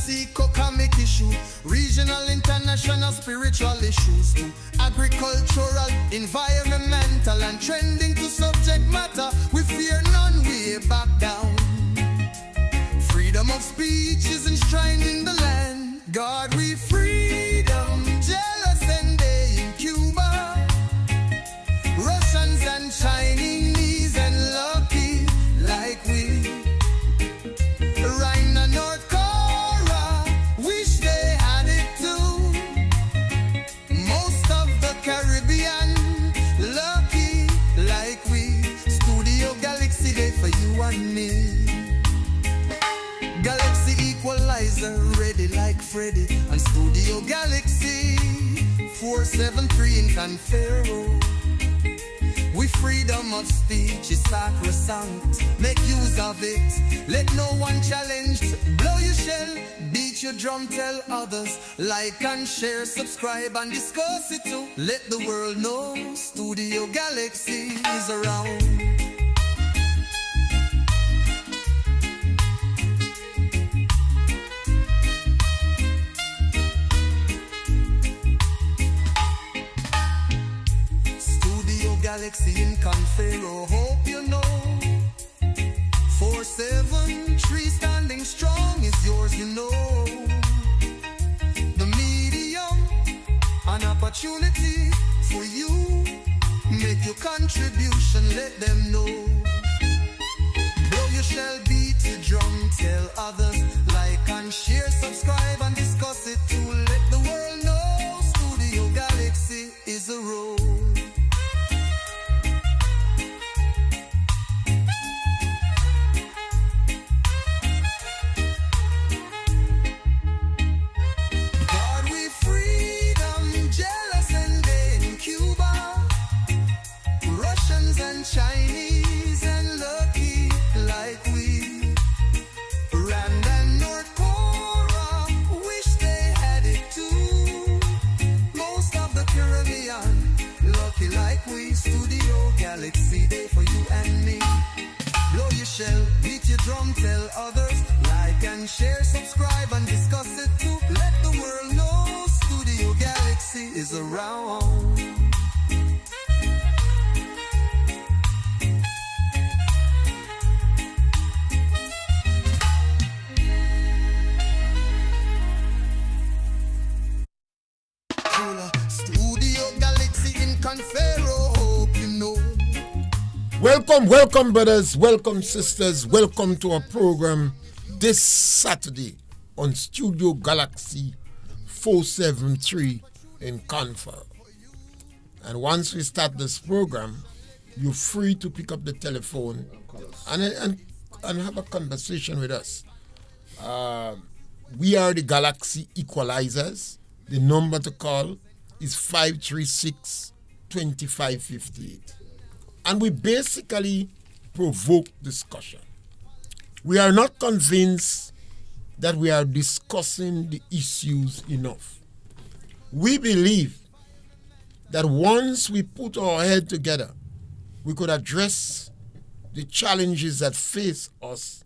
galaxy, economic issue, regional, international, spiritual issues too. Agricultural, environmental, and trending to subject matter. We fear none, we back down. Freedom of speech is enshrined in the land. God, we freedom, jealous and they in Cuba. Russians and Chinese and lucky like we. Right now North Korea, wish they had it too. Most of the Caribbean, lucky like we. Studio Galaxy Day for you and me. Galaxy Equalizer, ready like Freddy. And Studio Galaxy 473 in Confero. We freedom of speech is sacrosanct. Make use of it. Let no one challenge. Blow your shell, beat your drum, tell others. Like and share, subscribe and discuss it too. Let the world know Studio Galaxy is around. Galaxy in Confero, hope you know. 473 standing strong is yours, you know. The medium, an opportunity for you. Make your contribution, let them know. Blow your shell, beat your drum, tell others. Like and share, subscribe and discuss it too. Let the world know Studio Galaxy is a road. Chinese and lucky like we. Rand and North Korea, wish they had it too. Most of the Caribbean, lucky like we. Studio Galaxy Day for you and me. Blow your shell, beat your drum, tell others. Like and share, subscribe and discuss it too. Let the world know Studio Galaxy is around. Welcome brothers, welcome sisters, welcome to our program this Saturday on Studio Galaxy 473 in Confer. And once we start this program, you're free to pick up the telephone and have a conversation with us. We are the Galaxy Equalizers. The number to call is 536-2558. And we basically provoke discussion. We are not convinced that we are discussing the issues enough. We believe that once we put our head together, we could address the challenges that face us,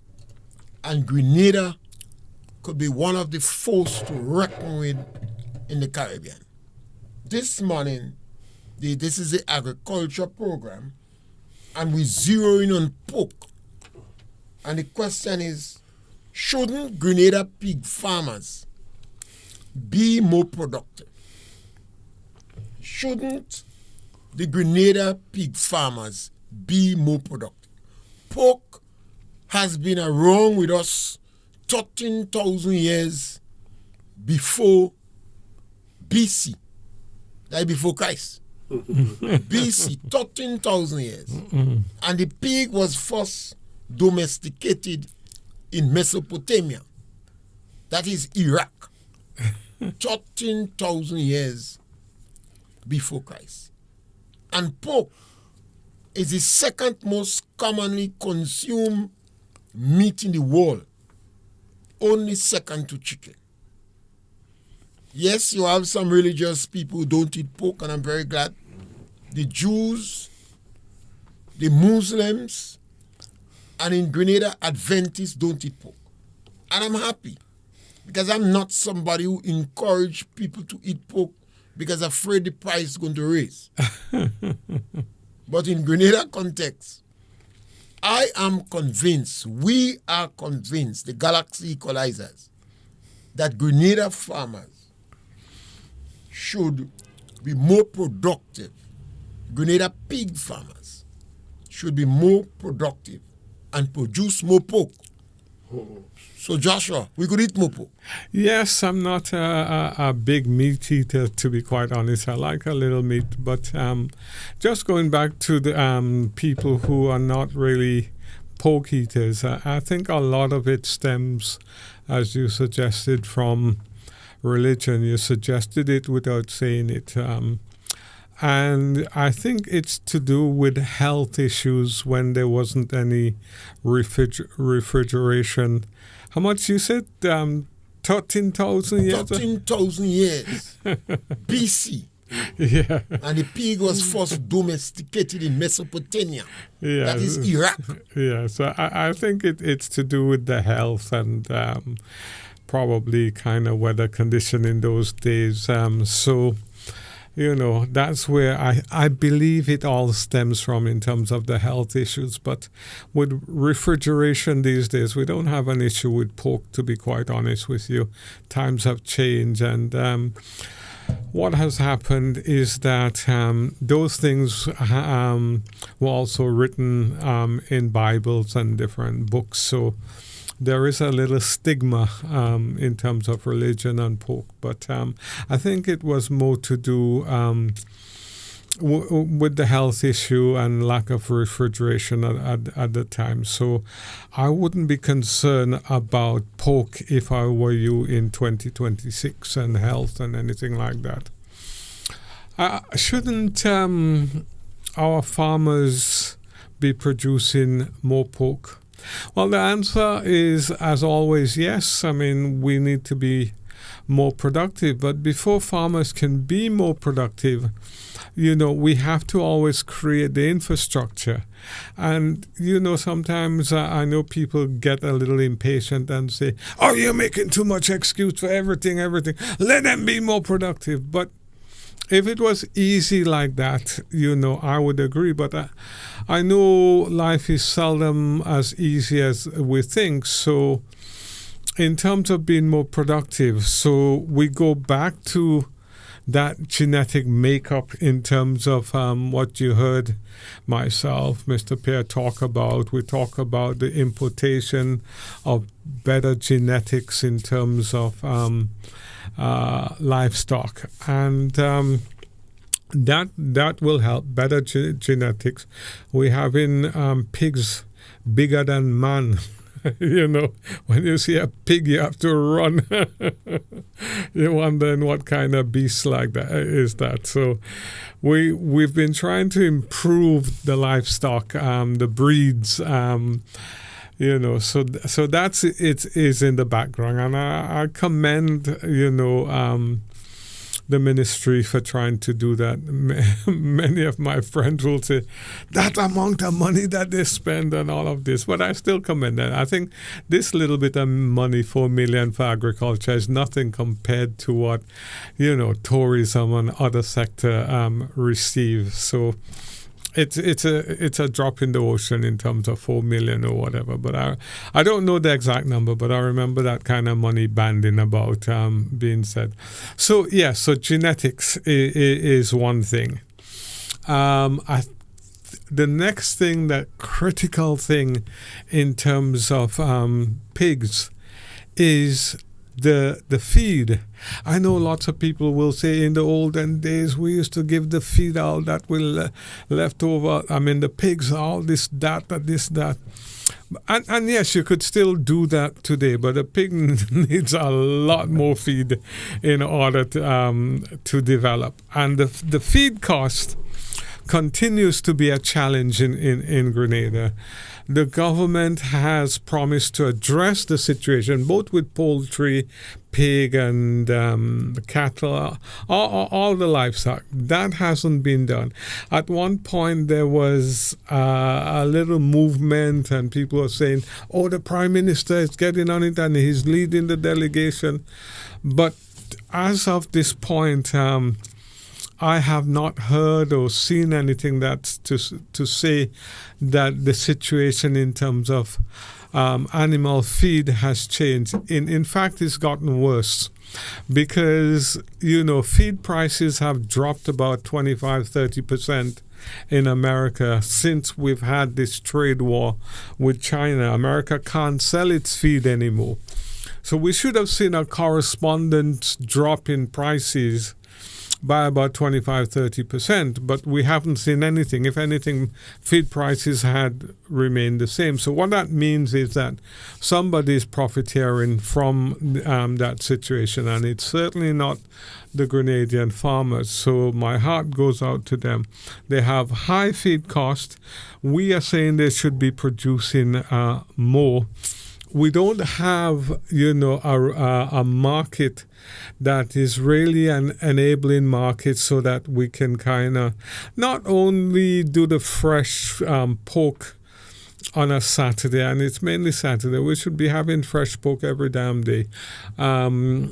and Grenada could be one of the forces to reckon with in the Caribbean. This morning, this is the agriculture program, and we zero in on pork. And the question is, shouldn't Grenada pig farmers be more productive? Shouldn't the Grenada pig farmers be more productive? Pork has been around with us 13,000 years before BC, like before Christ. BC, 13,000 years. And the pig was first domesticated in Mesopotamia. That is Iraq. 13,000 years before Christ. And pork is the second most commonly consumed meat in the world, only second to chicken. Yes, you have some religious people who don't eat pork, and I'm very glad. The Jews, the Muslims, and in Grenada, Adventists don't eat pork. And I'm happy. because I'm not somebody who encourage people to eat pork because afraid the price is going to raise. But in Grenada context, I am convinced, we are convinced, the Galaxy Equalizers, that Grenada farmers should be more productive. Grenada pig farmers should be more productive and produce more pork. So Joshua, we could eat more pork. Yes, I'm not a big meat eater, to be quite honest. I like a little meat, but just going back to the people who are not really pork eaters, I think a lot of it stems, as you suggested, from religion. You suggested it without saying it. And I think it's to do with health issues when there wasn't any refrigeration. How much you said? 13,000 years? 13,000 years BC. Yeah. And the pig was first domesticated in Mesopotamia. Yeah. That is Iraq. Yeah, so I think it's to do with the health and probably kind of weather condition in those days. So, that's where I believe it all stems from in terms of the health issues. But with refrigeration these days, we don't have an issue with pork, to be quite honest with you. Times have changed, and what has happened is that those things were also written in Bibles and different books. So there is a little stigma in terms of religion and pork, but I think it was more to do with the health issue and lack of refrigeration at the time. So I wouldn't be concerned about pork if I were you in 2026 and health and anything like that. Shouldn't our farmers be producing more pork? Well, the answer is, as always, yes. I mean, we need to be more productive. But before farmers can be more productive, we have to always create the infrastructure. And, sometimes I know people get a little impatient and say, oh, you're making too much excuse for everything. Let them be more productive. But if it was easy like that, I would agree. But I know life is seldom as easy as we think. So in terms of being more productive, so we go back to that genetic makeup in terms of what you heard myself, Mr. Pierre, talk about. We talk about the importation of better genetics in terms of livestock, and that will help. Better genetics. We have in pigs bigger than man. When you see a pig, you have to run. You're wondering what kind of beast like that is that. So we've been trying to improve the livestock, the breeds. So that's it is in the background, and I commend the ministry for trying to do that. Many of my friends will say that amount of money that they spend on all of this, but I still commend that. I think this little bit of money, 4 million for agriculture, is nothing compared to what tourism and other sector receive. So it's a drop in the ocean in terms of 4 million or whatever. But I don't know the exact number, but I remember that kind of money banding about being said. So so genetics is one thing. The next thing, that critical thing in terms of pigs, is the feed. I know lots of people will say in the olden days we used to give the feed all that we left over. I mean, the pigs, all this, that. And yes, you could still do that today, but a pig needs a lot more feed in order to develop. And the feed cost continues to be a challenge in Grenada. The government has promised to address the situation, both with poultry, pig, and cattle, all the livestock. That hasn't been done. At one point, there was a little movement, and people were saying, "Oh, the Prime Minister is getting on it, and he's leading the delegation." But as of this point, I have not heard or seen anything that's to say that the situation in terms of animal feed has changed. In fact, it's gotten worse because, feed prices have dropped about 25-30% in America since we've had this trade war with China. America can't sell its feed anymore. So we should have seen a correspondent drop in prices by about 25-30%, but we haven't seen anything. If anything, feed prices had remained the same. So what that means is that somebody is profiteering from that situation, and it's certainly not the Grenadian farmers. So my heart goes out to them. They have high feed costs. We are saying they should be producing more. We don't have, a market that is really an enabling market so that we can kind of not only do the fresh pork on a Saturday, and it's mainly Saturday. We should be having fresh pork every damn day, and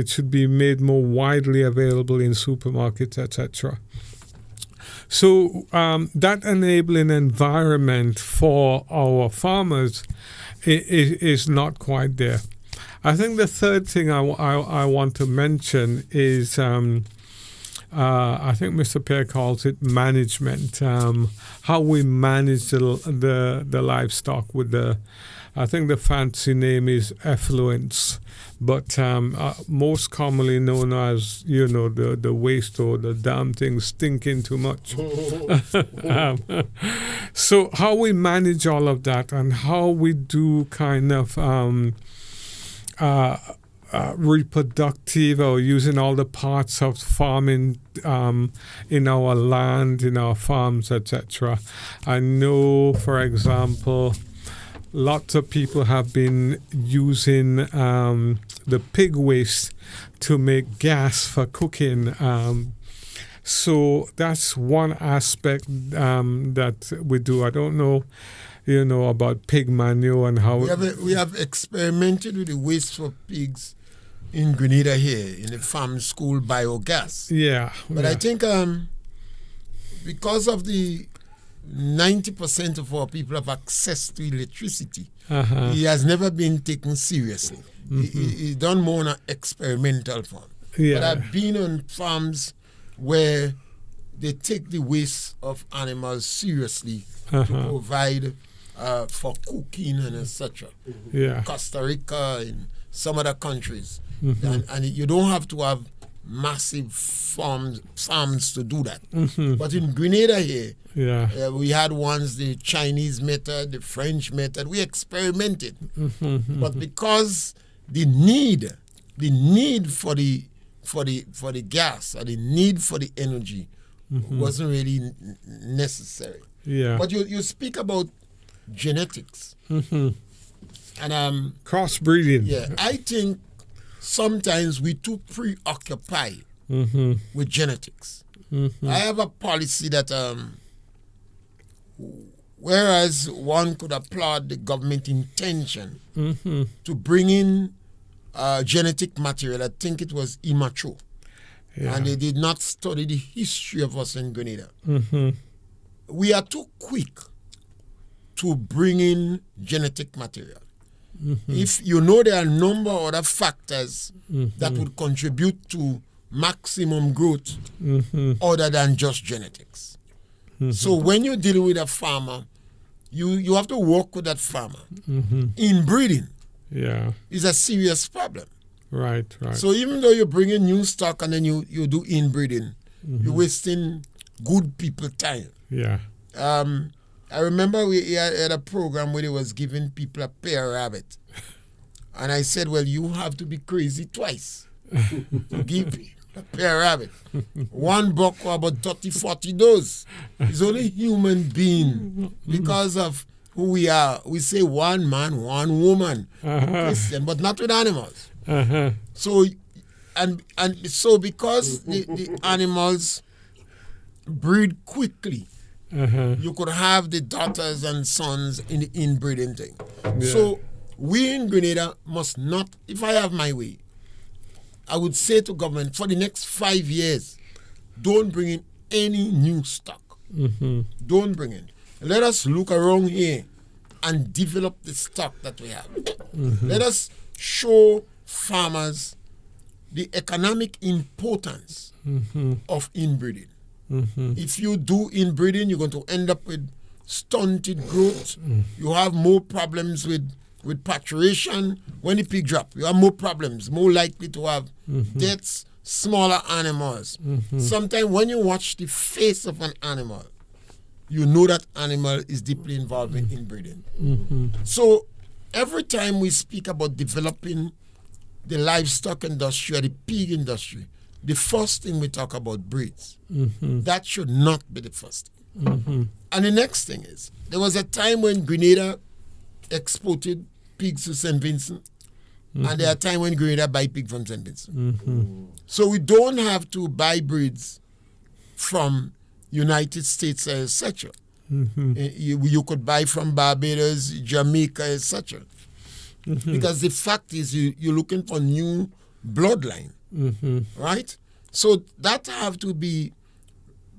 it should be made more widely available in supermarkets, etc. So that enabling environment for our farmers is not quite there. I think the third thing I want to mention is I think Mr. Pierre calls it management. How we manage the livestock with I think the fancy name is effluence, but most commonly known as the waste, or the damn thing stinking too much. So how we manage all of that, and how we do kind of reproductive, or using all the parts of farming in our land, in our farms, etc. I know, for example, lots of people have been using the pig waste to make gas for cooking. So that's one aspect that we do. I don't know, about pig manure and how we have experimented with the waste for pigs in Grenada here in the farm school biogas. Yeah. But I think because of the 90% of our people have access to electricity, it has never been taken seriously. It's done more on an experimental farm. Yeah. But I've been on farms where they take the waste of animals seriously to provide for cooking and etc. Yeah. Costa Rica and some other countries. And you don't have to have massive farms to do that. But in Grenada here, we had once the Chinese method, the French method. We experimented. But because the need for the gas, or the need for the energy wasn't really necessary. Yeah. But you speak about genetics and crossbreeding. Yeah, I think sometimes we too preoccupied with genetics. I have a policy that whereas one could applaud the government intention to bring in genetic material, I think it was immature. Yeah. And they did not study the history of us in Grenada. We are too quick to bring in genetic material. If you know there are a number of other factors that would contribute to maximum growth other than just genetics. So when you deal with a farmer, you have to work with that farmer. Inbreeding is a serious problem. Right. So even though you bring in new stock and then you do inbreeding, you're wasting good people time. Yeah. I remember we had a program where they was giving people a pair rabbit. And I said, well, you have to be crazy twice to give a pair rabbit. One buck or about 30, 40 does. It's only human being because of who we are. We say one man, one woman, Christian, but not with animals. So, and so because the animals breed quickly, you could have the daughters and sons in the inbreeding thing. Yeah. So we in Grenada must not, if I have my way, I would say to government, for the next 5 years, don't bring in any new stock. Don't bring in. Let us look around here and develop the stock that we have. Let us show farmers the economic importance of inbreeding. If you do inbreeding, you're going to end up with stunted growth. You have more problems with paturation. When the pig drop, you have more problems, more likely to have deaths, smaller animals. Sometimes when you watch the face of an animal, you know that animal is deeply involved in inbreeding. So every time we speak about developing the livestock industry or the pig industry, the first thing we talk about breeds. That should not be the first thing. And the next thing is, there was a time when Grenada exported pigs to St. Vincent, and there are times when Grenada buy pig from St. Vincent. So we don't have to buy breeds from United States, etc. You could buy from Barbados, Jamaica, etc. Because the fact is, you're looking for new bloodline. Right? So that have to be,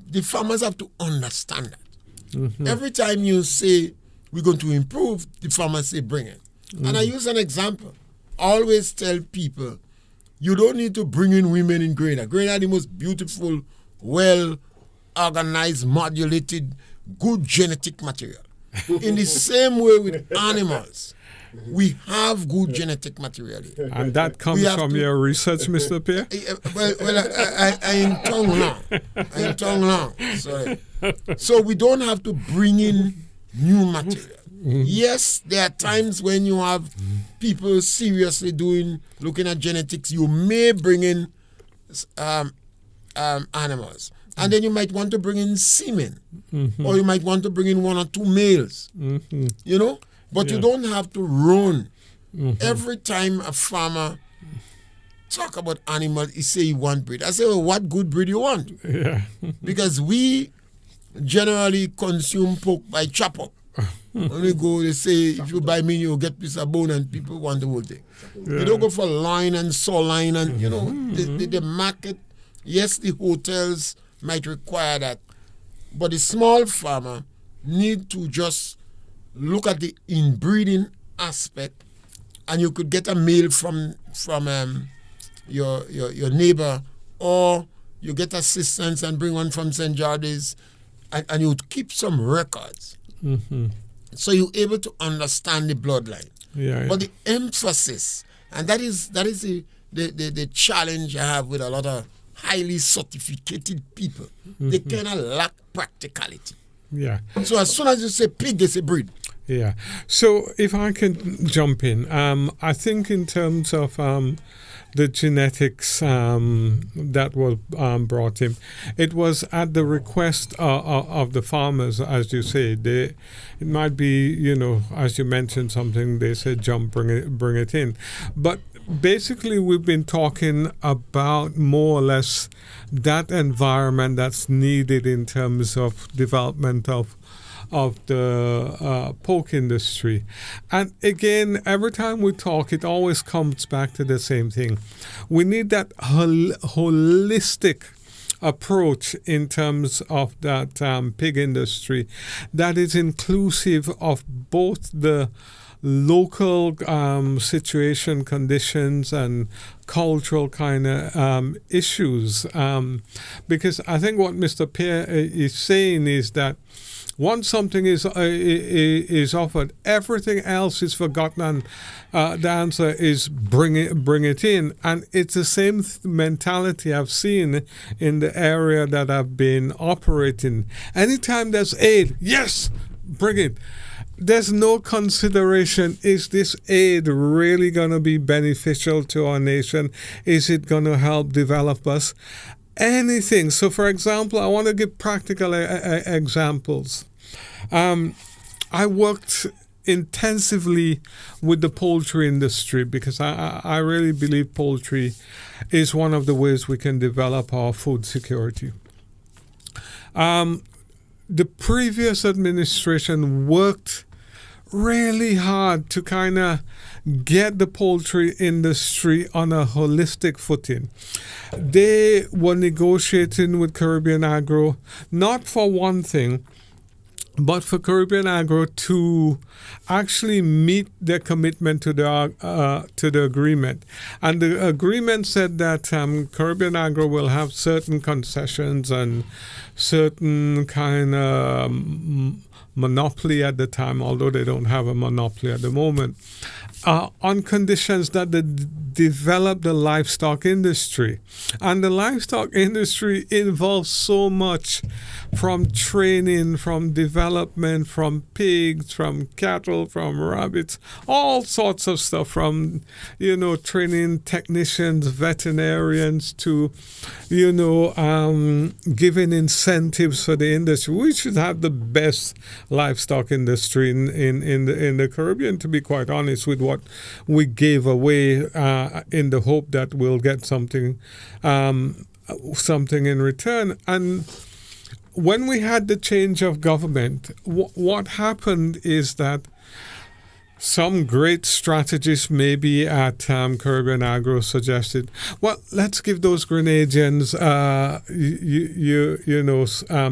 the farmers have to understand that. Every time you say we're going to improve, the farmers say bring it. And I use an example. I always tell people, you don't need to bring in women in Grenada. Grenada is the most beautiful, well organized, modulated, good genetic material. In the same way with animals, we have good genetic material here. And that comes from your research, Mr. Pierre? I in tongue long. Sorry. So we don't have to bring in new material. Yes, there are times when you have people seriously looking at genetics. You may bring in animals. And then you might want to bring in semen. Or you might want to bring in 1 or 2 males. You know? But you don't have to run. Every time a farmer talk about animals, he say he want breed. I say, well, what good breed you want? Because we generally consume pork by chop up. When we go, they say, if you buy me, you'll get piece of bone, and people want the whole thing. You don't go for loin and sirloin, and, you know, the market, yes, the hotels might require that. But the small farmer need to just look at the inbreeding aspect, and you could get a male from your neighbor, or you get assistance and bring one from St. George's, and you keep some records. So you're able to understand the bloodline. But the emphasis, and that is the challenge I have with a lot of highly sophisticated people. They kind of lack practicality. So as soon as you say pig, they say breed. So if I can jump in, I think in terms of the genetics that was brought in, it was at the request of the farmers, as you say. It might be, you know, as you mentioned something, they said jump, bring it in. But basically we've been talking about more or less that environment that's needed in terms of development of the pork industry. And again, every time we talk, it always comes back to the same thing. We need that holistic approach in terms of that pig industry that is inclusive of both the local situation, conditions, and cultural kind of issues. Because I think what Mr. Pierre is saying is that once something is offered, everything else is forgotten, and the answer is bring it in. And it's the same mentality I've seen in the area that I've been operating. Anytime there's aid, yes, bring it. there's no consideration. Is this aid really going to be beneficial to our nation? Is it going to help develop us? Anything. So, for example, I want to give practical examples. I worked intensively with the poultry industry because I really believe poultry is one of the ways we can develop our food security. The previous administration worked really hard to kind of get the poultry industry on a holistic footing. They were negotiating with Caribbean Agro, not for one thing, but for Caribbean Agro to actually meet their commitment to the agreement. And the agreement said that Caribbean Agro will have certain concessions and certain kind of monopoly at the time, although they don't have a monopoly at the moment, on conditions that they develop the livestock industry. And the livestock industry involves so much, from training, from development, from pigs, from cattle, from rabbits, all sorts of stuff, from, training technicians, veterinarians, to, giving incentives for the industry. We should have the best livestock industry in the Caribbean, to be quite honest, with what we gave away in the hope that we'll get something in return. And when we had the change of government, what happened is that some great strategists maybe at Caribbean Agro suggested, well, let's give those Grenadians,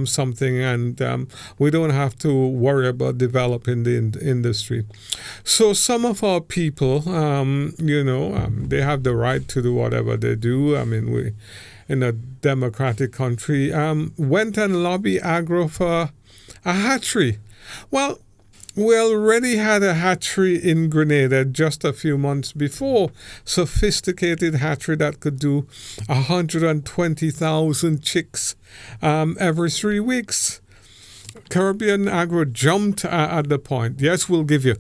something, and we don't have to worry about developing the industry. So some of our people, they have the right to do whatever they do. I mean, we, in a democratic country, went and lobbied Agro for a hatchery. Well, we already had a hatchery in Grenada just a few months before, sophisticated hatchery that could do 120,000 chicks every 3 weeks. Caribbean Agro jumped at the point. Yes, we'll give you.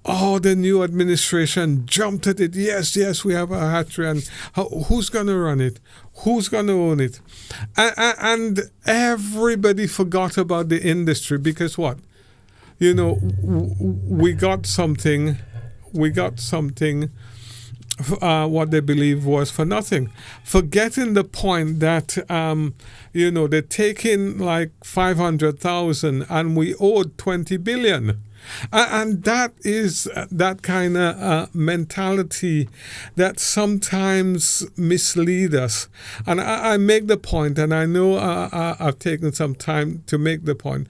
Oh, the new administration jumped at it. Yes, we have a hatchery. And who's going to run it? Who's going to own it? And everybody forgot about the industry because what? We got something what they believe was for nothing, forgetting the point that they're taking like 500,000 and we owed 20 billion. And that is that kind of mentality that sometimes mislead us. And I make the point, and I know I've taken some time to make the point,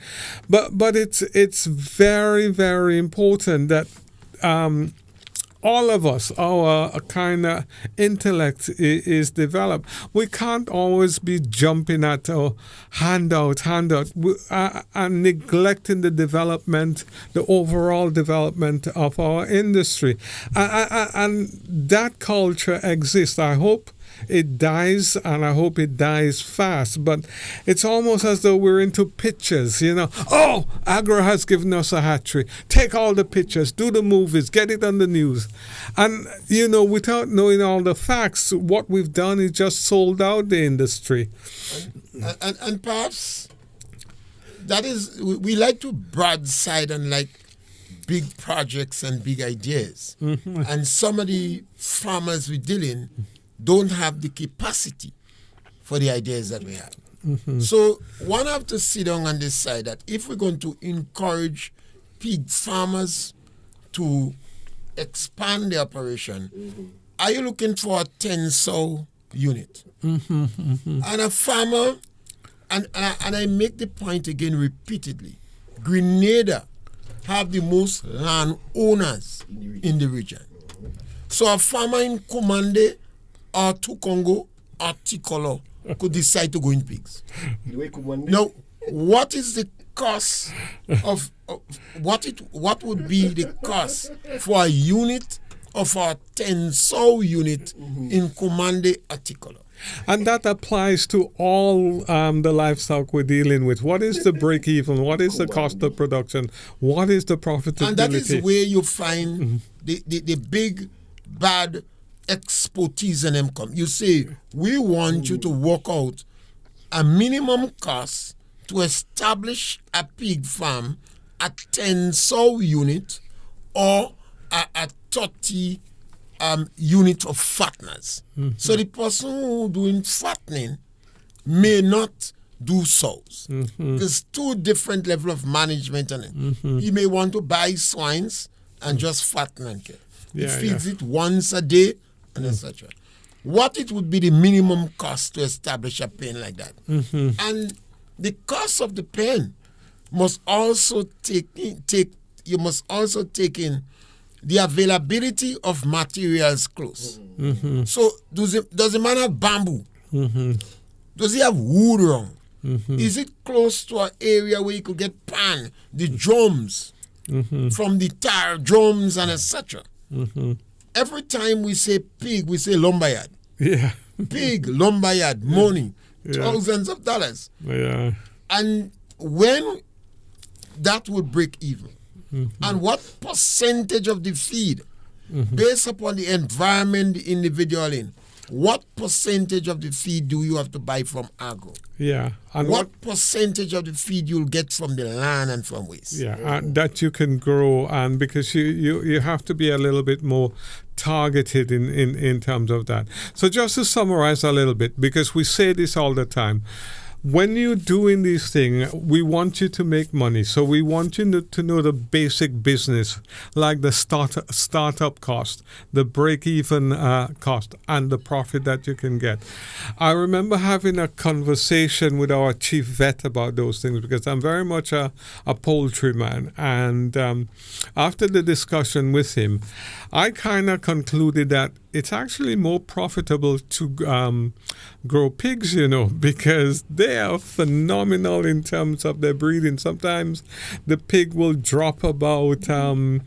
but it's very, very important that all of us, our kind of intellect is developed. We can't always be jumping at handout, and neglecting the development, the overall development of our industry. And that culture exists. I hope it dies, and I hope it dies fast. But it's almost as though we're into pictures, Oh, Agro has given us a hatchery. Take all the pictures, do the movies, get it on the news. And, without knowing all the facts, what we've done is just sold out the industry. And perhaps that is, we like to broadside on like big projects and big ideas. Mm-hmm. And some of the farmers we're dealing don't have the capacity for the ideas that we have. Mm-hmm. So one have to sit down and decide that if we're going to encourage pig farmers to expand the operation, are you looking for a 10-sow unit? Mm-hmm, mm-hmm. And a farmer, and I make the point again repeatedly, Grenada have the most land owners in the region. So a farmer in Komande or Tukongo or Tikolo could decide to go in pigs. Now, what is the cost of what would be the cost for a unit or for a 10-sow unit in Komande or Tikolo? And that applies to all the livestock we're dealing with. What is the break even? What is the cost of production? What is the profitability? And that is where you find the big, bad expertise in them come. You say, we want you to work out a minimum cost to establish a pig farm at 10 sow unit or a 30 unit of fatteners. So the person who doing fattening may not do sows. There's two different level of management in it. He may want to buy swines and just fatten and kill. He feeds it once a day and etc. What it would be the minimum cost to establish a pen like that? And the cost of the pen must also you must also take in the availability of materials close. So does the man have bamboo? Does he have wood around? Is it close to an area where you could get pan, the drums from the tar drums and etc.? Every time we say pig, we say lumberyard. Yeah. Pig, lumberyard, money, thousands of dollars. Yeah. And when that would break even, and what percentage of the feed, based upon the environment the individual in, what percentage of the feed do you have to buy from agro? Yeah. And what percentage of the feed you'll get from the land and from waste? Yeah, that you can grow, and because you have to be a little bit more targeted in terms of that. So just to summarize a little bit, because we say this all the time, when you're doing these things, we want you to make money. So we want you to know the basic business, like the startup cost, the break-even cost, and the profit that you can get. I remember having a conversation with our chief vet about those things, because I'm very much a poultry man. And after the discussion with him, I kind of concluded that it's actually more profitable to grow pigs, because they are phenomenal in terms of their breeding. Sometimes the pig will drop about, 10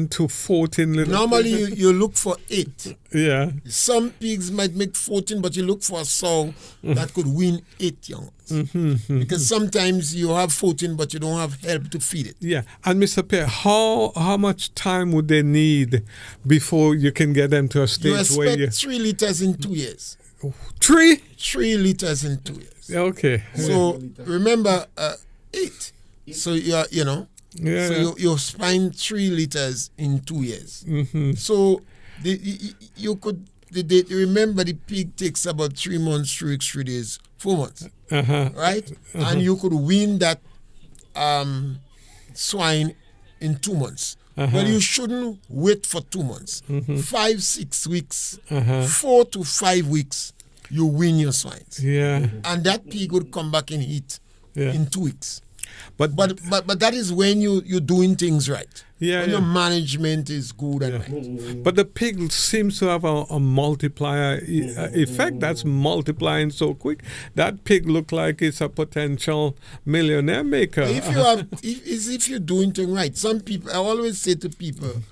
to 14 little Normally, pigs. you look for 8. Yeah. Some pigs might make 14, but you look for a sow that could win 8 young ones. Because sometimes you have 14, but you don't have help to feed it. Yeah. And Mr. Pierre, how much time would they need before you can get them to a You stage where you... expect 3 liters in 2 years. 3? 3 liters in 2 years. Okay. So remember, 8. So Yeah. So you're spending 3 liters in 2 years. So you could remember the pig takes about 3 months, 3 weeks, 3 days, 4 months, right? And you could wean that swine in 2 months. But you shouldn't wait for 2 months. 5, 6 weeks, 4 to 5 weeks, you wean your swines. Yeah. And that pig would come back in heat in 2 weeks. But that is when you're doing things right. Yeah, when your management is good and right. But the pig seems to have a multiplier effect that's multiplying so quick. That pig look like it's a potential millionaire maker. If you're doing things right. Some people, I always say to people,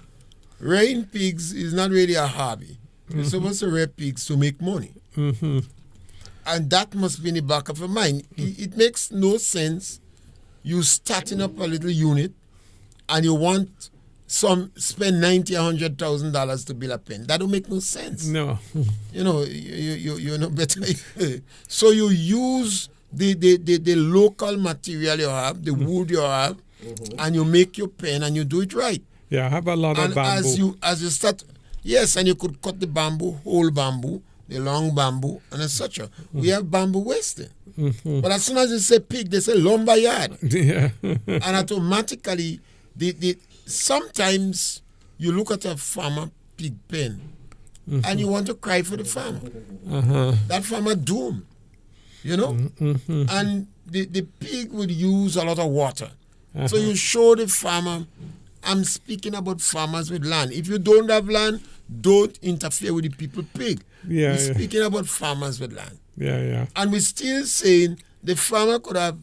rearing pigs is not really a hobby. You're supposed to rear pigs to make money. And that must be in the back of your mind. It makes no sense you starting up a little unit and you want spend $90,000-$100,000 to build a pen. That don't make no sense. No. You know better. So you use the local material you have, the wood you have, and you make your pen and you do it right. Yeah, I have a lot of bamboo. As you start, yes, and you could cut the bamboo, whole bamboo, the long bamboo, and etc. We have bamboo wasting. But as soon as you say pig, they say lumberyard. Yeah. And automatically, sometimes you look at a farmer pig pen and you want to cry for the farmer. That farmer doomed, And the pig would use a lot of water. So you show the farmer, I'm speaking about farmers with land. If you don't have land, don't interfere with the people pig. Yeah, We're speaking about farmers with land. Yeah. And we're still saying the farmer could have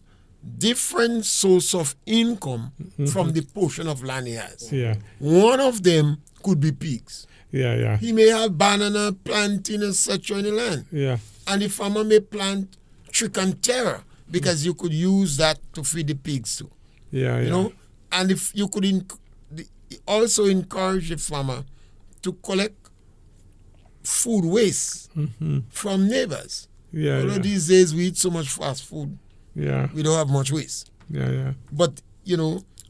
different source of income from the portion of land he has. Yeah. One of them could be pigs. Yeah. He may have banana, plantain, etc. in the land. Yeah. And the farmer may plant trick and terror because you could use that to feed the pigs too. Yeah. You know? And if you could also encourage the farmer to collect food waste from neighbors. Yeah. Although these days we eat so much fast food, Yeah. we don't have much waste. Yeah. But,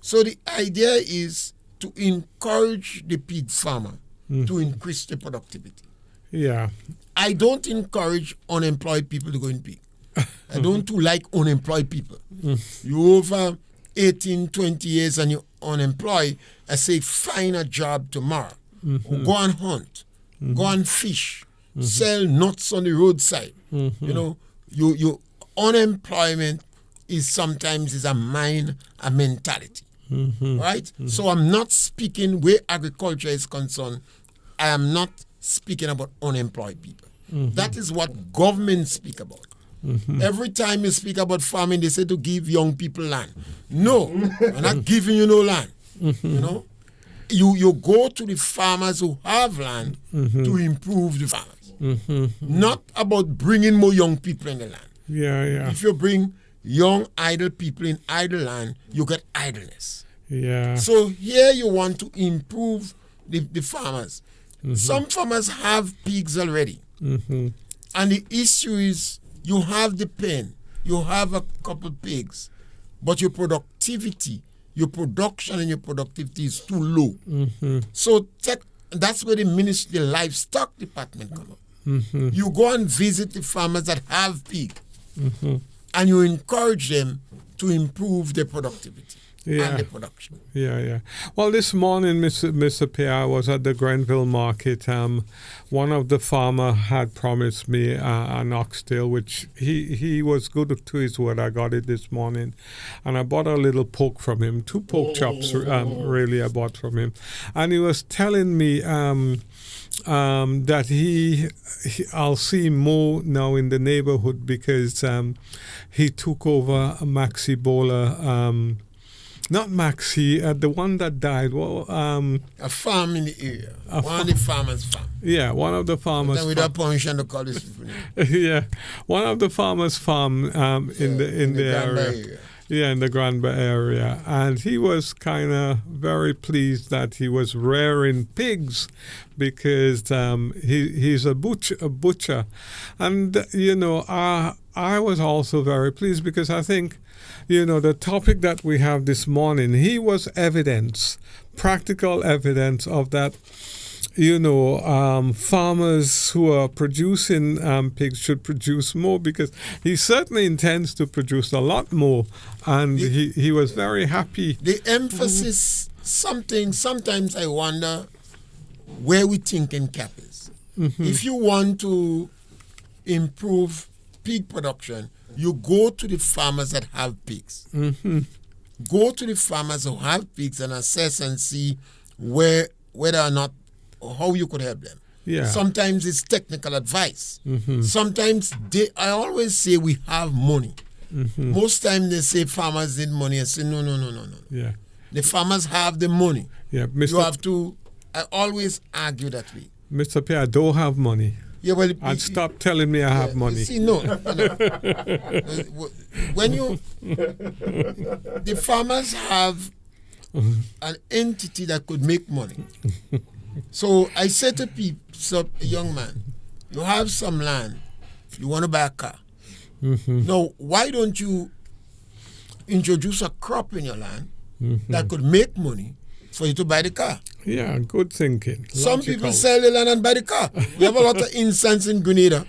so the idea is to encourage the pig farmer to increase the productivity. Yeah. I don't encourage unemployed people to go in pig. I don't too like unemployed people. You over 18, 20 years and you're unemployed, I say find a job tomorrow. Or go and hunt. Go and fish. Sell nuts on the roadside. Your unemployment is sometimes a mind, a mentality. Right? So I'm not speaking where agriculture is concerned. I am not speaking about unemployed people. That is what governments speak about. Every time you speak about farming, they say to give young people land. No, I'm not giving you no land. You go to the farmers who have land to improve the farmers. Not about bringing more young people in the land. Yeah. If you bring young idle people in idle land, you get idleness. Yeah. So here you want to improve the farmers. Some farmers have pigs already. And the issue is you have the pen, you have a couple pigs, but your productivity, your production and your productivity is too low. So that's where the livestock department come up. You go and visit the farmers that have pig and you encourage them to improve their productivity and their production. Yeah. Well, this morning, Mr. Pierre, I was at the Grenville market. One of the farmer had promised me an oxtail, which he was good to his word. I got it this morning. And I bought a little pork from him, 2 pork chops, really, I bought from him. And he was telling me that I'll see more now in the neighborhood because he took over Maxi Bowler. Not Maxi, the one that died. Well, a farm in the area. One of the farmers' farm. Yeah, one of the farmers' farm. Without permission to call this people. Yeah, one of the farmers' farm in the area. Yeah, in the Grenada area. And he was kind of very pleased that he was rearing pigs because he's a butcher. And, I was also very pleased because I think, the topic that we have this morning, he was practical evidence of that, farmers who are producing pigs should produce more because he certainly intends to produce a lot more. And he was very happy. The emphasis, sometimes I wonder where we thinking cap is. If you want to improve pig production, you go to the farmers that have pigs. Go to the farmers who have pigs and assess and see whether or not, how you could help them. Yeah. Sometimes it's technical advice. Sometimes I always say we have money. Most times they say farmers need money. I say no. Yeah. The farmers have the money. Yeah, You have to. I always argue that way. Mr. Pierre, I don't have money. Yeah, well, and stop telling me I have money. See, no. When the farmers have an entity that could make money. So I say to people, a young man, you have some land, you want to buy a car. Now, why don't you introduce a crop in your land that could make money for you to buy the car? Yeah, good thinking. Some people sell the land and buy the car. We have a lot of instances in Grenada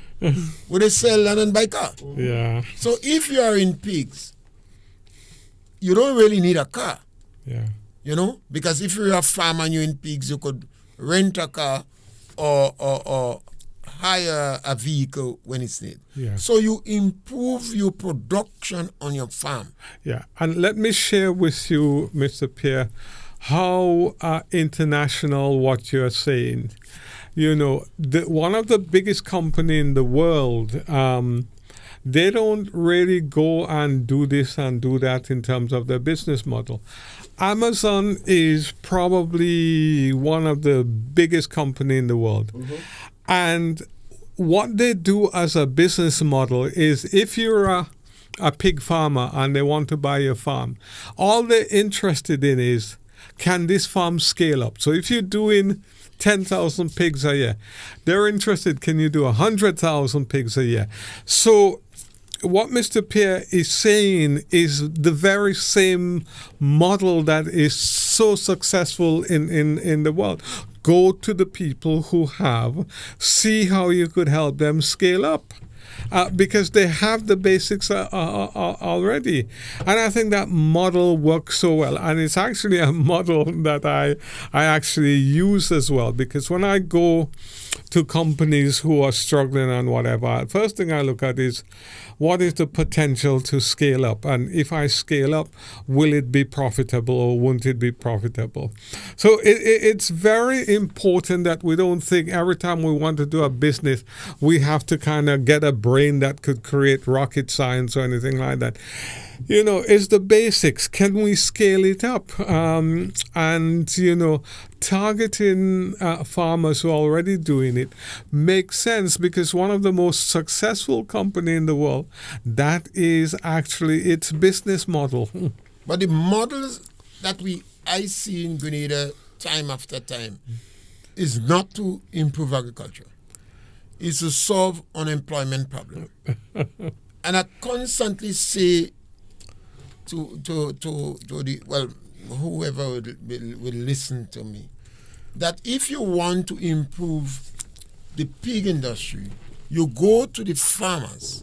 where they sell land and buy car. Yeah. So if you are in pigs, you don't really need a car. Yeah. Because if you're a farmer and you're in pigs, you could rent a car or hire a vehicle when it's needed. Yeah. So you improve your production on your farm. Yeah. And let me share with you, Mr. Pierre, how international what you're saying. One of the biggest company in the world, they don't really go and do this and do that in terms of their business model. Amazon is probably one of the biggest company in the world. And what they do as a business model is, if you're a pig farmer and they want to buy your farm, all they're interested in is, can this farm scale up? So if you're doing 10,000 pigs a year, they're interested, can you do 100,000 pigs a year? So what Mr. Pierre is saying is the very same model that is so successful in the world. Go to the people who have, see how you could help them scale up. Because they have the basics already. And I think that model works so well. And it's actually a model that I actually use as well. Because when I go to companies who are struggling and whatever, first thing I look at is, what is the potential to scale up? And if I scale up, will it be profitable or won't it be profitable? So it's very important that we don't think every time we want to do a business, we have to kind of get a brain that could create rocket science or anything like that. You know, it's the basics. Can we scale it up? And, you know, targeting farmers who are already doing it makes sense, because one of the most successful company in the world, that is actually its business model. But the models that I see in Grenada time after time is not to improve agriculture. It's to solve unemployment problem. And I constantly say to the, well, whoever will listen to me, that if you want to improve the pig industry, you go to the farmers.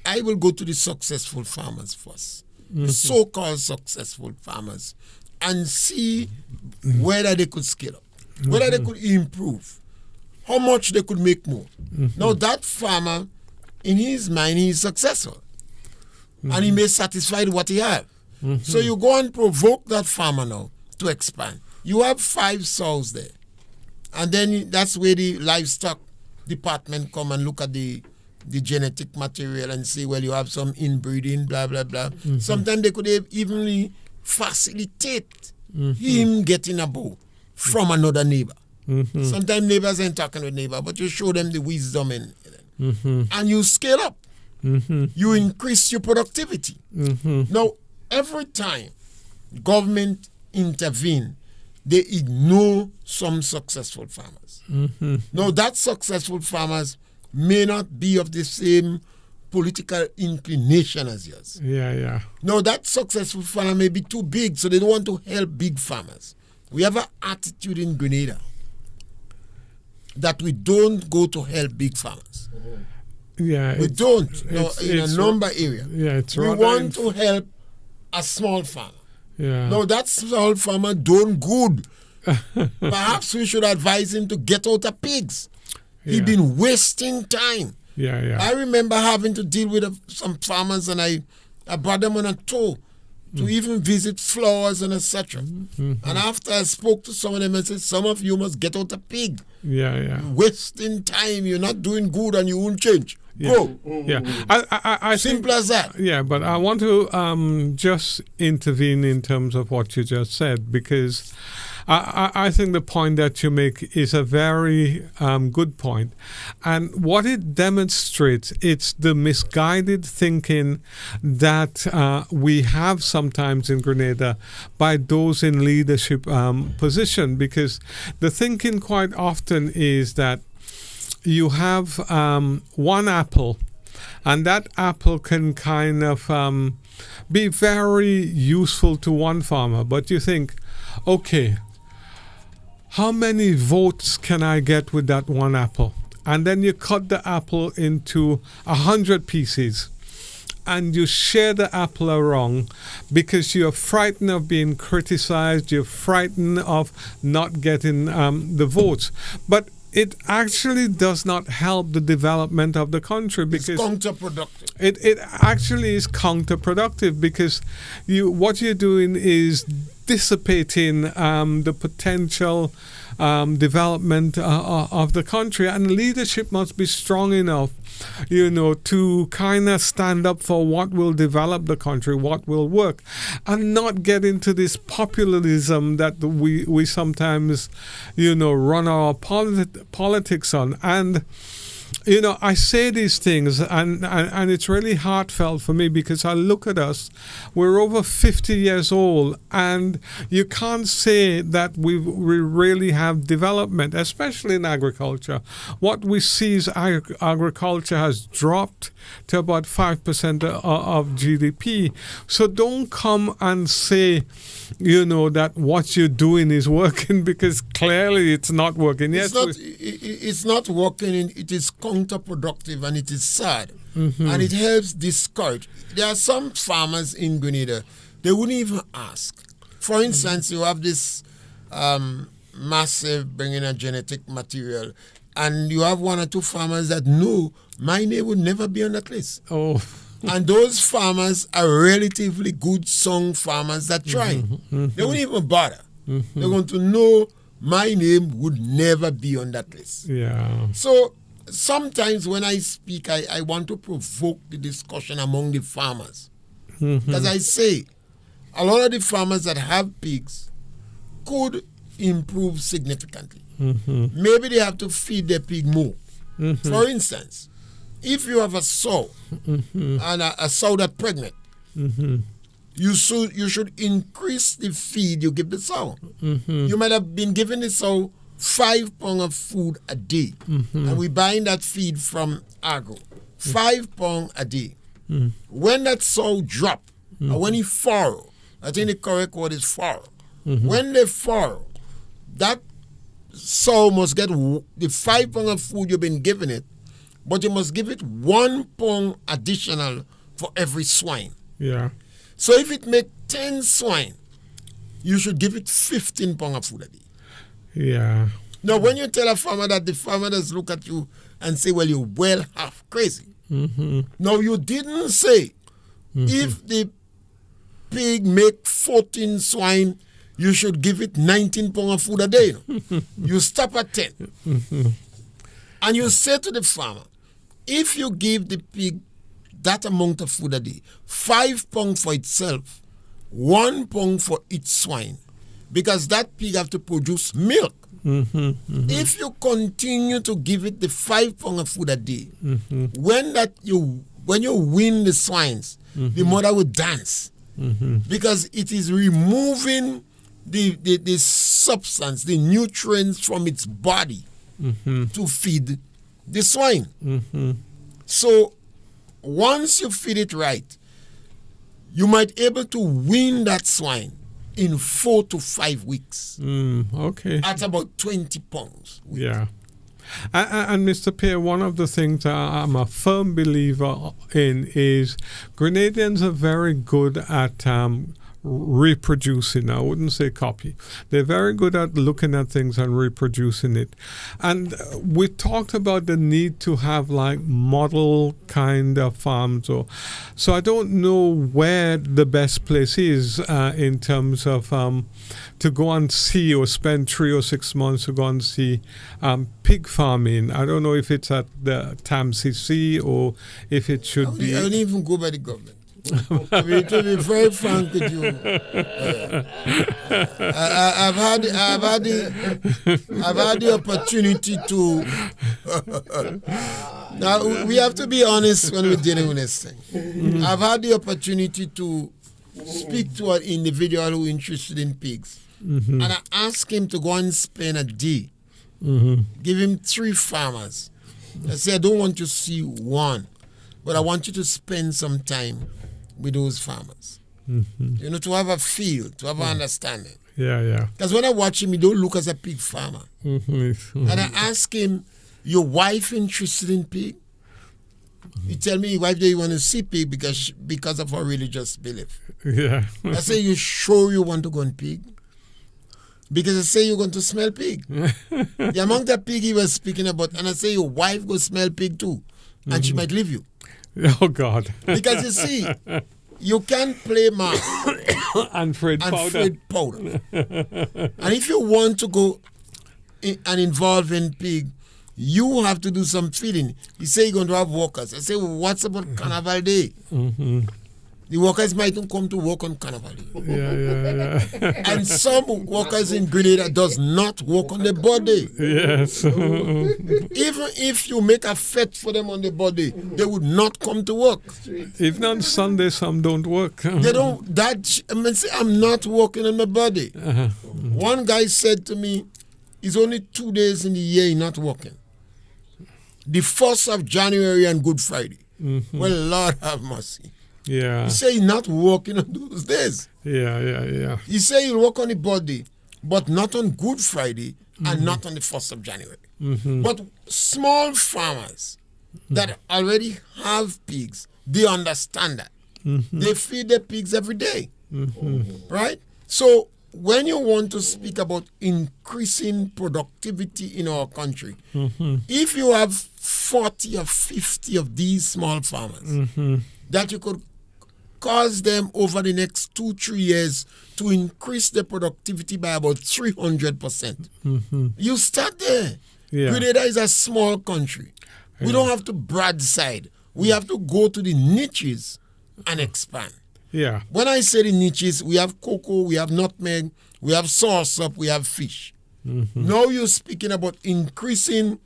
I will go to the successful farmers first, the so-called successful farmers, and see whether they could scale up, whether they could improve, how much they could make more. Now that farmer, in his mind, he is successful. And he may satisfied what he have. So you go and provoke that farmer now to expand. You have 5 sows there. And then that's where the livestock department come and look at the genetic material and say, well, you have some inbreeding, blah, blah, blah. Sometimes they could evenly facilitate him getting a bull from another neighbor. Sometimes neighbors ain't talking with neighbor, but you show them the wisdom in it. And you scale up. You increase your productivity. Now, every time government intervene, they ignore some successful farmers. Now, that successful farmers may not be of the same political inclination as yours. Now, that successful farmer may be too big, so they don't want to help big farmers. We have an attitude in Grenada that we don't go to help big farmers. We don't. In a number area. We want to help a small farmer. Now that small farmer doing good. Perhaps we should advise him to get out of pigs. He's been wasting time. I remember having to deal with some farmers, and I brought them on a tour to even visit flowers and etc. And after I spoke to some of them, I said, some of you must get out of pig. You're wasting time. You're not doing good and you won't change. Go. I Simple as that. But I want to just intervene in terms of what you just said, because I think the point that you make is a very good point. And what it demonstrates, it's the misguided thinking that we have sometimes in Grenada by those in leadership position, because the thinking quite often is that you have one apple, and that apple can kind of be very useful to one farmer, but you think, okay, how many votes can I get with that one apple? And then you cut the apple into 100 pieces, and you share the apple around because you're frightened of being criticized, you're frightened of not getting the votes. But it actually does not help the development of the country, because it's counterproductive. It actually is counterproductive, because what you're doing is dissipating the potential development of the country. And leadership must be strong enough, to kind of stand up for what will develop the country, what will work, and not get into this populism that we sometimes, run our politics on. And I say these things, and it's really heartfelt for me, because I look at us, we're over 50 years old, and you can't say that we really have development, especially in agriculture. What we see is agriculture has dropped to about 5% of GDP. So don't come and say, that what you're doing is working, because clearly it's not working. It's not working. It is counterproductive, and it is sad, and it helps discourage. There are some farmers in Grenada, they wouldn't even ask. For instance, you have this massive bringing a genetic material, and you have one or two farmers that know my name would never be on that list. Oh. And those farmers are relatively good song farmers that try. They won't even bother. They're going to know my name would never be on that list. Yeah. So sometimes when I speak, I want to provoke the discussion among the farmers. Because I say, a lot of the farmers that have pigs could improve significantly. Maybe they have to feed their pig more. For instance, if you have a sow and a sow that's pregnant, you should increase the feed you give the sow. You might have been giving the sow 5 pounds of food a day, and we're buying that feed from agro. 5 pounds a day. When that sow drop, or when he furrow, I think the correct word is furrow. When they furrow, that sow must get the 5 pounds of food you've been giving it, but you must give it 1 pound additional for every swine. Yeah. So if it makes 10 swine, you should give it 15 pounds of food a day. Yeah. Now, when you tell a farmer that, the farmer does look at you and say, well, you're well half crazy. Now, you didn't say, if the pig make 14 swine, you should give it 19 pounds of food a day. You stop at 10. And you say to the farmer, if you give the pig that amount of food a day, 5 pounds for itself, 1 pound for each swine, because that pig have to produce milk. If you continue to give it the 5 pounds of food a day, when you win the swines, the mother will dance, because it is removing the substance, the nutrients from its body to feed the swine. So once you feed it right, you might be able to wean that swine in 4 to 5 weeks. Okay. At about 20 pounds. Yeah. And Mr. Pierre, one of the things I'm a firm believer in is Grenadians are very good at reproducing. I wouldn't say copy. They're very good at looking at things and reproducing it. And we talked about the need to have like model kind of farms. So I don't know where the best place is in terms of to go and see or spend 3 or 6 months to go and see pig farming. I don't know if it's at the TAMCC or if it should be. I don't even go by the government. To be very frank with you, I've had the opportunity to. Now we have to be honest when we're dealing with this thing. I've had the opportunity to speak to an individual who is interested in pigs, and I asked him to go and spend a day, give him 3 farmers. I said, I don't want to see one, but I want you to spend some time with those farmers. To have a feel, to have an understanding. Yeah. Because when I watch him, he don't look as a pig farmer. And I ask him, your wife interested in pig? He tell me, your wife don't want to see pig because of her religious belief. Yeah. I say, you sure you want to go on pig? Because I say you're going to smell pig. The amount of pig he was speaking about, and I say your wife go smell pig too, and she might leave you. Oh, God. Because you see, you can play math And Fred and powder. feed powder. And if you want to go and involve in pig, you have to do some feeding. You say you're going to have workers. I say, well, what's about Carnival Day? The workers mightn't come to work on Carnival Day. Yeah. And some workers in Grenada does not work on the body. Yes. Even if you make a fete for them on the body, they would not come to work. Even on Sunday, some don't work. They don't. Say, I'm not working on my body. One guy said to me, it's only 2 days in the year he's not working. The 1st of January and Good Friday. Well, Lord have mercy. Yeah. He said he's not working on those days. Yeah. He said he'll work on the body, but not on Good Friday and not on the 1st of January. But small farmers that already have pigs, they understand that. They feed their pigs every day. Right? So when you want to speak about increasing productivity in our country, if you have 40 or 50 of these small farmers, that you could cause them over the next 2-3 years to increase their productivity by about 300%. You start there. Yeah. Grenada is a small country. We don't have to broadside. We have to go to the niches and expand. Yeah. When I say the niches, we have cocoa, we have nutmeg, we have sauersup, we have fish. Now you're speaking about increasing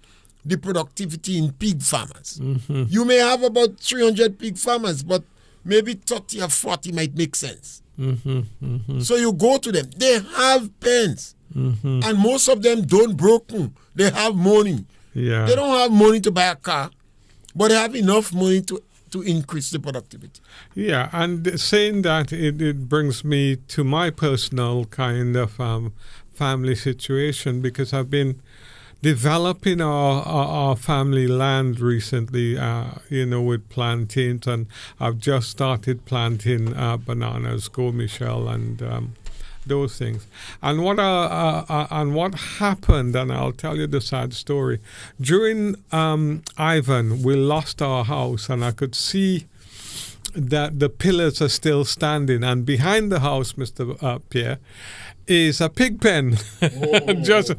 the productivity in pig farmers. You may have about 300 pig farmers, but maybe 30 or 40 might make sense. So you go to them. They have pens. And most of them don't broken. They have money. Yeah. They don't have money to buy a car, but they have enough money to increase the productivity. Yeah, and saying that, it brings me to my personal kind of family situation, because I've been developing our family land recently, with plantains, and I've just started planting bananas, Go Michelle, and those things. And what happened, and I'll tell you the sad story. During Ivan, we lost our house, and I could see that the pillars are still standing, and behind the house, Mr. Pierre, is a pig pen. just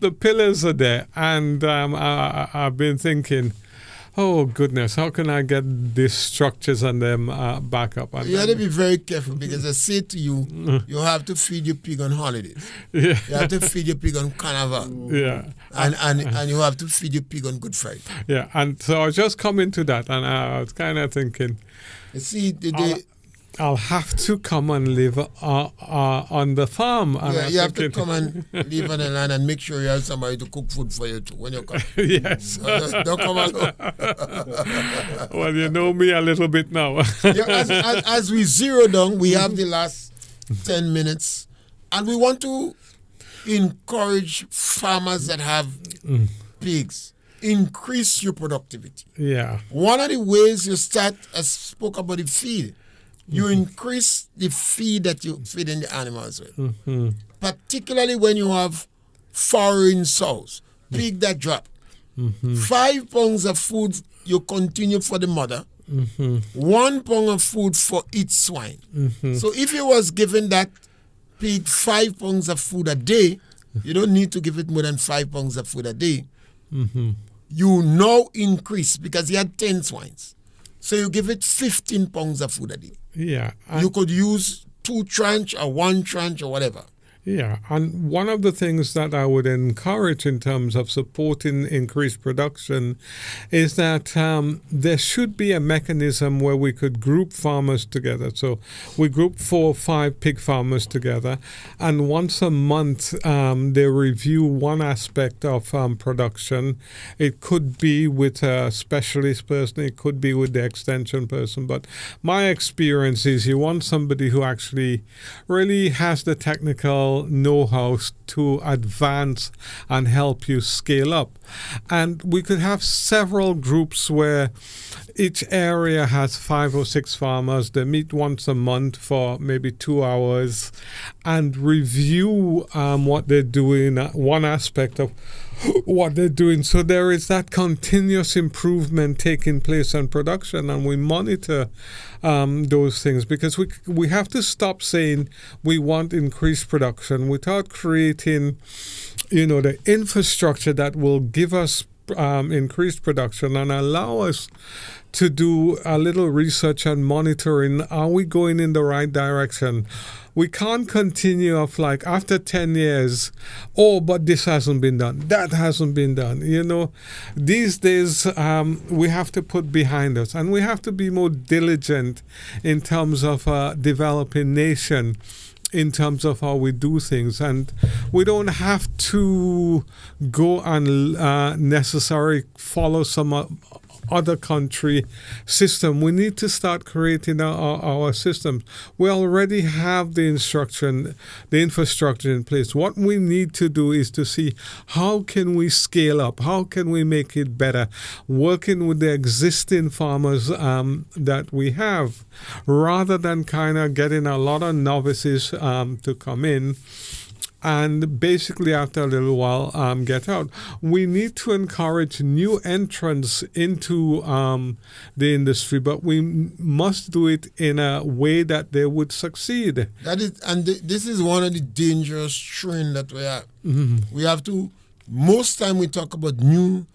the pillars are there, and I've been thinking, oh goodness, how can I get these structures and them back up? And you have to be very careful, because I say to you, you have to feed your pig on holidays. Yeah. You have to feed your pig on Carnival. Yeah. And you have to feed your pig on Good Friday. Yeah, and so I was just coming to that, and I was kind of thinking, You see, I'll have to come and live on the farm. And you have to come and live on the land and make sure you have somebody to cook food for you too when you come. Yes. Don't come alone. Well, you know me a little bit now. As we zero down, we have the last 10 minutes, and we want to encourage farmers that have pigs. Increase your productivity. Yeah. One of the ways you start, I spoke about the feed. You increase the feed that you feed in the animals with. Particularly when you have foreign sows, pig that drop. 5 pounds of food you continue for the mother. 1 pound of food for each swine. So if you was giving that pig 5 pounds of food a day, you don't need to give it more than 5 pounds of food a day. You now increase, because you had 10 swines. So you give it 15 pounds of food a day. Yeah. You could use 2 tranche or 1 tranche or whatever. Yeah, and one of the things that I would encourage in terms of supporting increased production is that there should be a mechanism where we could group farmers together. So we group 4 or 5 pig farmers together, and once a month they review one aspect of production. It could be with a specialist person, it could be with the extension person, but my experience is you want somebody who actually really has the technical know-how to advance and help you scale up. And we could have several groups where each area has 5 or 6 farmers. They meet once a month for maybe 2 hours and review what they're doing, one aspect of what they're doing. So there is that continuous improvement taking place in production, and we monitor those things, because we have to stop saying we want increased production without creating, the infrastructure that will give us increased production and allow us to do a little research and monitoring. Are we going in the right direction? We can't continue after 10 years, but this hasn't been done, that hasn't been done. These days we have to put behind us, and we have to be more diligent in terms of developing nation, in terms of how we do things. And we don't have to go and necessarily follow some other country system. We need to start creating our systems. We already have the infrastructure in place. What we need to do is to see how can we scale up, how can we make it better, working with the existing farmers that we have, rather than kind of getting a lot of novices to come in and basically after a little while get out. We need to encourage new entrants into the industry, but we must do it in a way that they would succeed. This is one of the dangerous trends that we have. Mm-hmm. We have to, most time we talk about new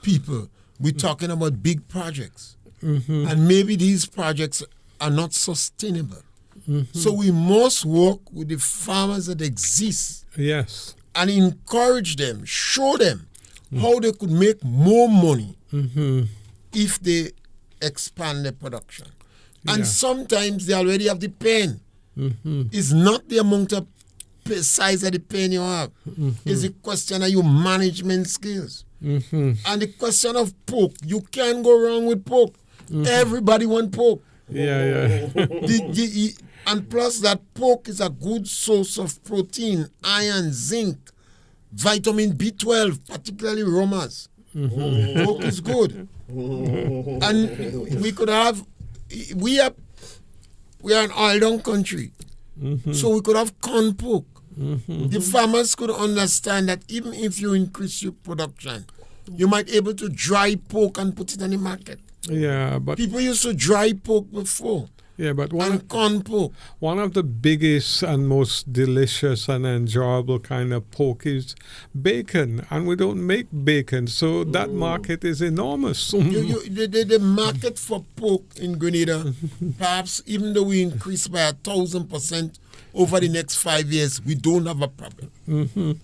people, we're talking about big projects. Mm-hmm. And maybe these projects are not sustainable. Mm-hmm. So we must work with the farmers that exist. Yes. And encourage them, show them how they could make more money if they expand their production. And sometimes they already have the pen. It's not the amount of size of the pen you have. It's a question of your management skills. And the question of pork. You can't go wrong with pork. Everybody wants pork. And plus that pork is a good source of protein, iron, zinc, vitamin B12, particularly Romas. Pork is good. And we are an oil-down country. So we could have corn pork. The farmers could understand that even if you increase your production, you might be able to dry pork and put it on the market. Yeah, but people used to dry pork before. Yeah, but corn pork. One of the biggest and most delicious and enjoyable kind of pork is bacon, and we don't make bacon, so that market is enormous. The market for pork in Grenada, perhaps even though we increase by 1,000% over the next 5 years, we don't have a problem.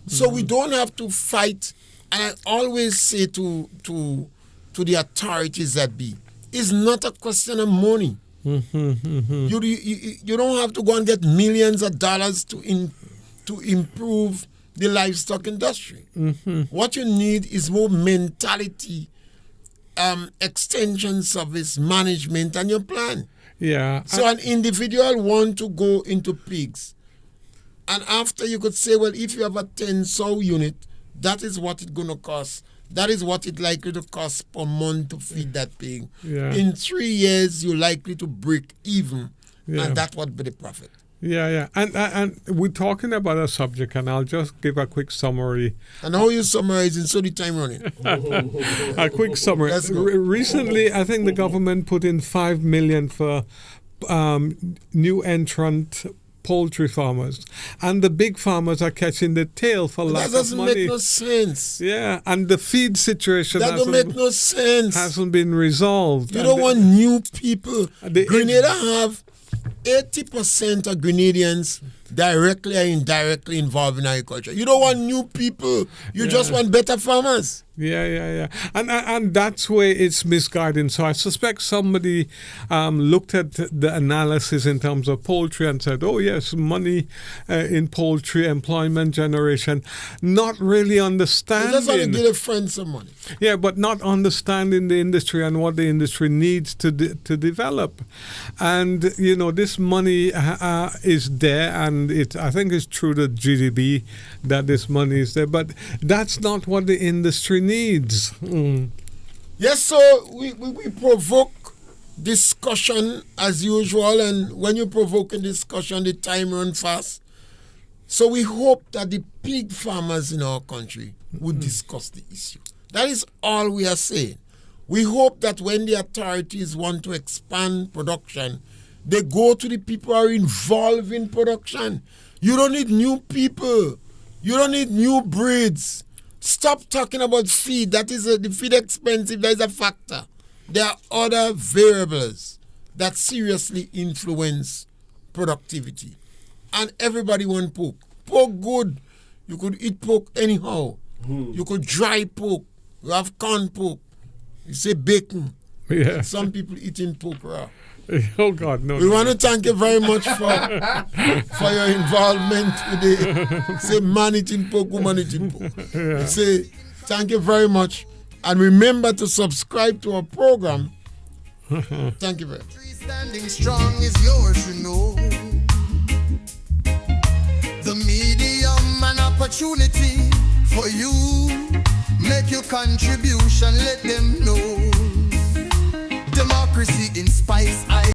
So we don't have to fight. And I always say to the authorities that be, it's not a question of money. You don't have to go and get millions of dollars to improve the livestock industry. What you need is more mentality, extension service, management, and your plan. Yeah. So an individual want to go into pigs, and after you could say, well, if you have a 10 sow unit, that is what it's going to cost. That is what it's likely to cost per month to feed that pig. Yeah. In 3 years, you're likely to break even, and that would be the profit. Yeah. And we're talking about a subject, and I'll just give a quick summary. And how you summarizing, so the time running. A quick summary. Recently, I think the government put in $5 million for new entrant poultry farmers, and the big farmers are catching the tail for lack of money. That doesn't make no sense. Yeah, and the feed situation don't make no sense. Hasn't been resolved. You don't want new people. Grenada have 80% of Grenadians directly or indirectly involved in agriculture. You don't want new people. You just want better farmers. Yeah. And that's where it's misguiding. So I suspect somebody looked at the analysis in terms of poultry and said, oh, yes, money in poultry, employment generation, not really understanding. You just want to give a friend some money. Yeah, but not understanding the industry and what the industry needs to develop. And, this money is there, and I think it's through the GDP that this money is there, but that's not what the industry needs. Yes, so we provoke discussion as usual, and when you provoke a discussion, the time runs fast. So we hope that the pig farmers in our country would discuss the issue. That is all we are saying. We hope that when the authorities want to expand production, they go to the people who are involved in production. You don't need new people. You don't need new breeds. Stop talking about feed. That is the feed expensive. That is a factor. There are other variables that seriously influence productivity. And everybody want pork. Pork good. You could eat pork anyhow. You could dry pork. You have corn pork. You say bacon. Yeah. Some people eating pork raw. Oh God, no. We want to thank you very much for your involvement with the say man eating pork, woman eating pork. We say thank you very much. And remember to subscribe to our program. Thank you very much. Standing strong is yours, you know. The medium and opportunity for you. Make your contribution, let them know.